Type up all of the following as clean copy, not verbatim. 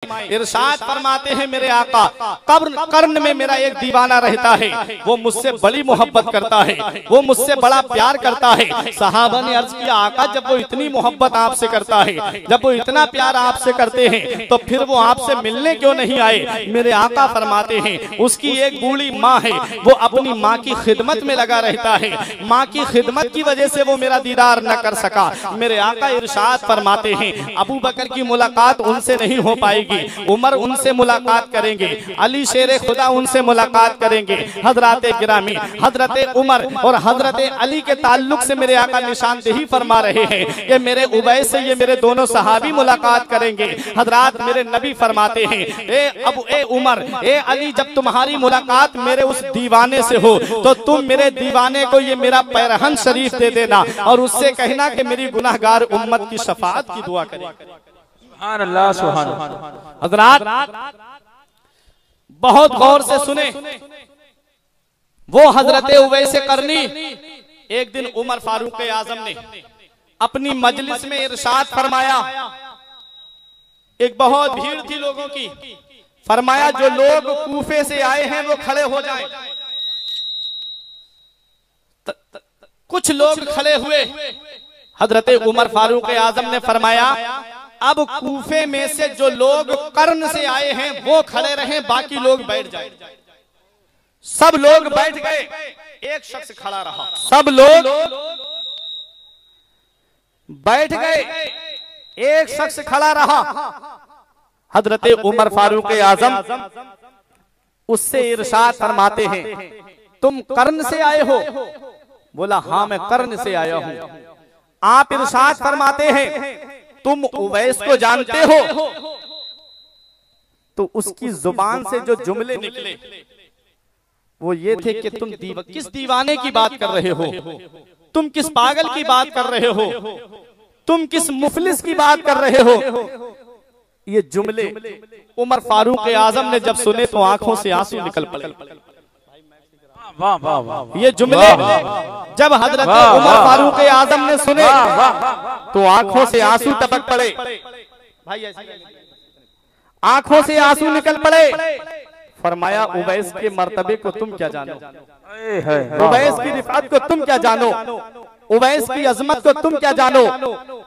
इरशाद फरमाते हैं मेरे आका, कर्ण में मेरा एक दीवाना रहता है, वो मुझसे बड़ी मोहब्बत करता है, वो मुझसे बड़ा प्यार करता है। सहाबा ने अर्ज किया, आका जब वो इतनी मोहब्बत आपसे करता है, जब वो इतना प्यार आपसे करते हैं, तो फिर वो आपसे मिलने क्यों नहीं आए? मेरे आका फरमाते हैं, उसकी एक बूढ़ी माँ है, वो अपनी माँ की खिदमत में लगा रहता है, माँ की खिदमत की वजह से वो मेरा दीदार न कर सका। मेरे आका इरशाद फरमाते हैं, अबू बकर की मुलाकात उनसे नहीं हो पाएगी, उमर उनसे मुलाकात करेंगे, अली शेर खुदा उनसे मुलाकात करेंगे। हजरत गिरामी हजरत उमर और हजरत अली के ताल्लुक से मेरे आका निशानदेही फरमा रहे हैं कि मेरे उबैस से ये मेरे दोनों सहाबी मुलाकात करेंगे। हजरत मेरे नबी फरमाते हैं, ए उमर, ए अली, जब तुम्हारी मुलाकात मेरे उस दीवाने से हो तो तुम मेरे दीवाने को ये मेरा पैरहन शरीफ दे देना और उससे कहना कि मेरी गुनाहगार उम्मत की शफाअत की दुआ करे। सुभान अल्लाह, सुभान अल्लाह। हजरात बहुत गौर से सुने, वो हजरत उवैस करनी एक दिन उमर फारूक आजम ने अपनी मजलिस में इरशाद फरमाया, एक बहुत भीड़ थी लोगों की, फरमाया जो लोग कूफे से आए हैं वो खड़े हो जाएं। कुछ लोग खड़े हुए, हजरत उमर फारूक आजम ने फरमाया, अब कूफे में से जो लोग कर्ण से आए हैं वो खड़े रहें, बाकी लोग बैठ जाएं। सब लोग बैठ गए, एक शख्स खड़ा रहा, सब लोग बैठ गए, एक शख्स खड़ा रहा। हजरत उमर फारूक आजम उससे इरशाद फरमाते हैं, तुम कर्ण से आए हो? बोला, हाँ मैं कर्ण से आया हूं। आप इरशाद फरमाते हैं, तुम उवैस को जानते हो? तो उसकी जुबान से जो जुमले निकले वो ये थे कि तुम किस दीवाने की बात कर रहे हो, तुम किस पागल की बात कर रहे हो, तुम किस मुफलिस की बात कर रहे हो। ये जुमले उमर फारूक आजम ने जब सुने तो आंखों से आंसू निकल पड़े। ये जुमले जब हजरत उमर फारूक आजम ने सुने तो आंखों से आंसू टपक पड़े, भाई आंखों से आंसू निकल पड़े। फरमाया, उवैस के मर्तबे को तुम क्या जानो, उवैस की रिफात को तुम क्या जानो, उवैस की अजमत को तुम क्या जानो।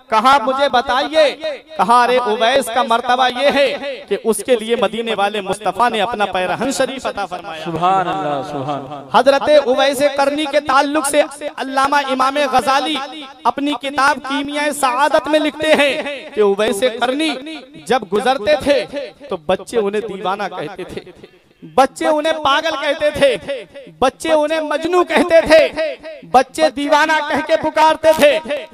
कहा मुझे बताइए, कहा अरे उवैस का मर्तबा ये है कि उसके लिए मदीने वाले मुस्तफा ने अपना पैरहन शरीफ अता फरमाया। सुभान अल्लाह, सुभान। हजरत उवैस करनी के ताल्लुक से अल्लामा इमाम गजाली अपनी किताब कीमिया सआदत में लिखते हैं कि उवैस करनी जब गुजरते थे तो बच्चे उन्हें दीवाना कहते थे, बच्चे उन्हें पागल कहते थे, बच्चे उन्हें मजनू कहते थे, बच्चे दीवाना कह के पुकारते थे।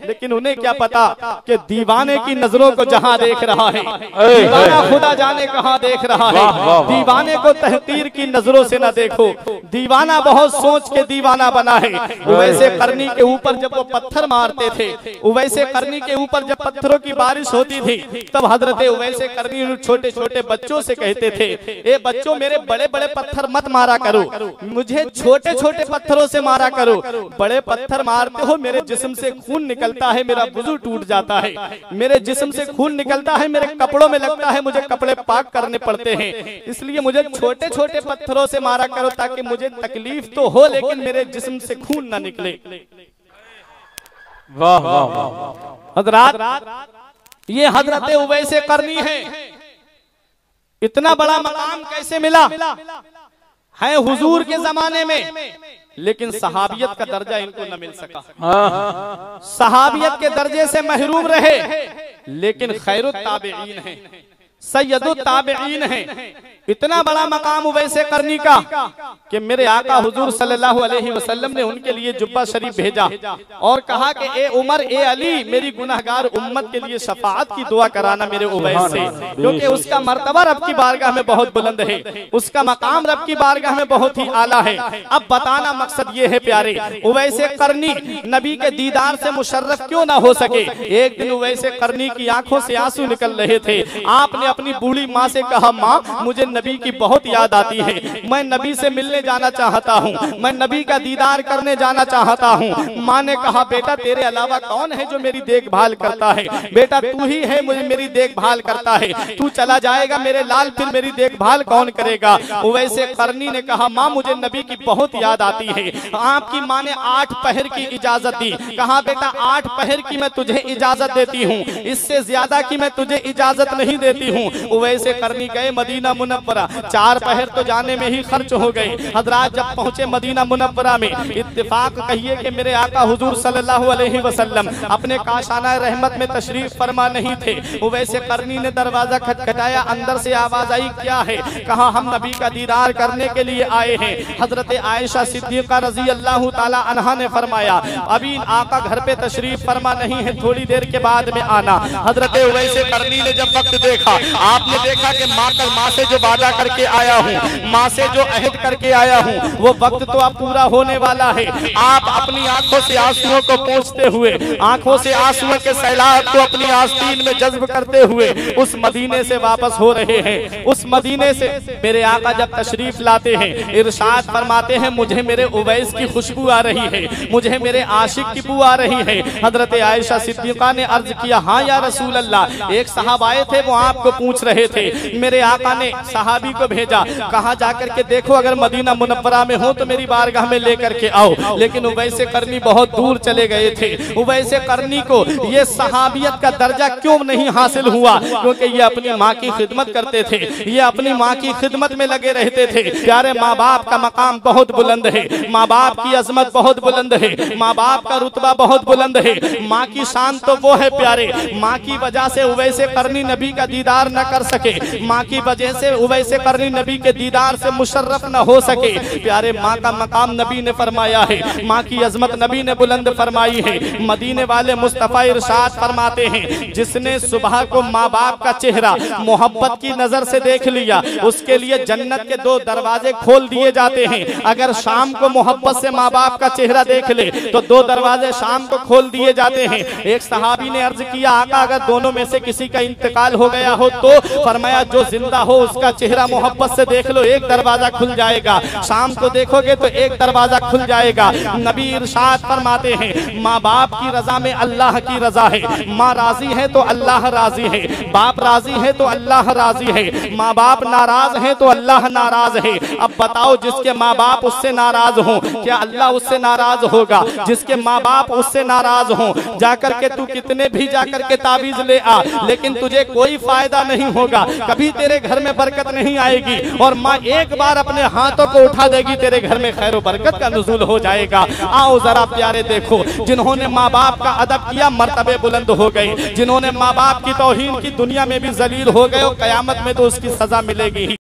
लेकिन उन्हें क्या पता कि दीवाने की नजरों को जहां देख रहा है, दीवाना खुदा जाने कहां देख रहा है। दीवाने को तहकीर की नजरों से न देखो, दीवाना बहुत सोच के दीवाना बना है। उवैस करनी के ऊपर जब वो पत्थर मारते थे, उवैस करनी के ऊपर जब पत्थरों की बारिश होती थी, तब हजरत उवैस करनी छोटे छोटे बच्चों से कहते थे, ए बच्चों मेरे बड़े बड़े पत्थर मत मारा करो, मुझे छोटे छोटे पत्थरों से मारा करो, बड़े पत्थर मारते हो मेरे जिस्म से खून निकलता है, मेरा वुजू टूट जाता है, मेरे जिस्म से खून निकलता है, मेरे कपड़ों में लगता है, मुझे कपड़े पाक करने पड़ते हैं, इसलिए मुझे छोटे छोटे पत्थरों से मारा करो ताकि मुझे तकलीफ तो हो लेकिन मेरे जिस्म से खून ना निकले। वाह वाह। हजरात ये हजरत उवैस करनी है, इतना बड़ा मकाम कैसे मिला है हुजूर के जमाने में, लेकिन सहाबियत का दर्जा इनको न मिल सका। सहाबियत के दर्जे से महरूम रहे, लेकिन खैरुत ताबईन है, सैयदुत ताबईन है। इतना बड़ा मकाम उवैस करनी का कि मेरे आका हुजूर सल्लल्लाहु अलैहि वसल्लम ने उनके लिए जुब्बा शरीफ भेजा और कहा कि ए उमर, ए अली, मेरी गुनाहगार उम्मत के लिए शफाअत की दुआ कराना मेरे उवैस से, क्योंकि उसका मर्तबा रब की बारगाह में बहुत बुलंद है, उसका मकाम रब की बारगाह में बहुत ही आला है। अब बताना मकसद ये है प्यारे, उवैस करनी नबी के दीदार से मुशर्रफ क्यों ना हो सके। एक दिन उवैस करनी की आंखों से आंसू निकल रहे थे, आपने अपनी बूढ़ी माँ से कहा, माँ मुझे नबी की बहुत याद आती है, मैं नबी से मिलने जाना चाहता हूँ, मैं नबी का दीदार करने जाना चाहता हूँ। माँ ने कहा बेटा तेरे अलावा कौन है जो मेरी देखभाल करता है, बेटा तू ही है मुझे मेरी देखभाल करता है, तू चला जाएगा मेरे लाल फिर मेरी देखभाल कौन करेगा। वैसे करनी ने कहा माँ मुझे नबी की बहुत याद आती है। आपकी माँ ने 8 पहर की इजाजत दी, कहा बेटा 8 पहर की मैं तुझे इजाजत देती हूँ, इससे ज्यादा की मैं तुझे इजाजत नहीं देती हूँ। वैसे करनी गए मदीना मुनव्वरा, 4 पहर तो जाने में ही खर्च हो गए। हजरात जब पहुंचे मदीना मुनव्वरा में, इत्तेफाक कहिए कि मेरे आका हुजूर सल्लल्लाहु अलैहि वसल्लम अपने काशाना रहमत में तशरीफ फरमा नहीं थे। वैसे करनी ने दरवाजा खटखटाया, अंदर से आवाज आई क्या है, कहा हम नबी का दीदार करने के लिए आए हैं। हजरत आयशा सिद्दीका रजी अल्लाह ताला अन्हा ने फरमाया अभी आका घर पे तशरीफ फरमा नहीं है, थोड़ी देर के बाद में आना। हजरत वैसे करनी ने जब वक्त देखा, आपने देखा कि माँ से जो वादा करके आया हूँ, माँ से जो अहद करके आया हूँ, वो वक्त तो अब पूरा होने वाला है। आप अपनी आंखों से आंसुओं को पोंछते हुए, आंखों से आंसुओं के सैलाब को अपनी आस्तीन में जज्ब करते हुए उस मदीने से वापस हो रहे हैं। उस मदीने से मेरे आका जब तशरीफ लाते हैं, इरशाद फरमाते हैं मुझे मेरे उवैस की खुशबू आ रही है, मुझे मेरे आशिक की बू आ रही है। हजरत आयशा सिद्दीका ने अर्ज किया हाँ या रसूल अल्लाह, एक साहब आए थे वो आपको पूछ रहे थे। मेरे आका ने सहाबी को भेजा, कहा जाकर के देखो अगर मदीना मुनव्वरा में हो तो मेरी बारगाह में लेकर के आओ। लेकिन उवैसे करनी बहुत दूर चले गए थे। उवैसे करनी को ये सहाबियत का दर्जा क्यों नहीं हासिल हुआ, क्योंकि ये अपनी माँ की खिदमत करते थे, ये अपनी माँ की खिदमत में लगे रहते थे। प्यारे माँ बाप का मकाम बहुत बुलंद है, माँ बाप की अजमत बहुत बुलंद है, माँ बाप का रुतबा बहुत बुलंद है। माँ की शान तो वो है प्यारे, माँ की वजह से उवैसे करनी नबी का दीदार न कर सके, माँ की वजह से उवैसे करनी नबी के दीदार से मुशर्रफ न हो सके। प्यारे माँ का मकाम नबी ने फरमाया है, माँ की अजमत नबी ने बुलंद फरमाई है। मदीने वाले मुस्तफा इरशाद फरमाते हैं जिसने सुबह को माँ बाप का चेहरा मोहब्बत की नजर से देख लिया, उसके लिए जन्नत के 2 दरवाजे खोल दिए जाते हैं। अगर शाम को मोहब्बत से माँ बाप का चेहरा देख ले तो 2 दरवाजे शाम को खोल दिए जाते हैं। एक सहाबी ने अर्ज किया आका अगर दोनों में से किसी का इंतकाल हो गया हो तो, फरमाया जो जिंदा हो उसका चेहरा मोहब्बत से देख लो, 1 दरवाजा खुल जाएगा, शाम को देखोगे तो 1 दरवाजा खुल जाएगा। नबी इरशाद फरमाते हैं माँ बाप की रजा में अल्लाह की रजा है, माँ राजी है तो अल्लाह राजी है, बाप राजी है तो अल्लाह राजी है, माँ बाप नाराज है तो अल्लाह नाराज है। अब बताओ जिसके माँ बाप उससे नाराज हो क्या अल्लाह उससे नाराज होगा? जिसके माँ बाप उससे नाराज हो जाकर के तू कितने भी जाकर के ताबीज ले आ, लेकिन तुझे कोई फायदा नहीं होगा, कभी तेरे घर में बरकत नहीं आएगी। और माँ एक बार अपने हाथों को उठा देगी, तेरे घर में खैर बरकत का नुज़ूल हो जाएगा। आओ जरा प्यारे देखो, जिन्होंने माँ बाप का अदब किया मर्तबे बुलंद हो गए, जिन्होंने माँ बाप की तौहीन की दुनिया में भी जलील हो गए, कयामत में तो उसकी सजा मिलेगी।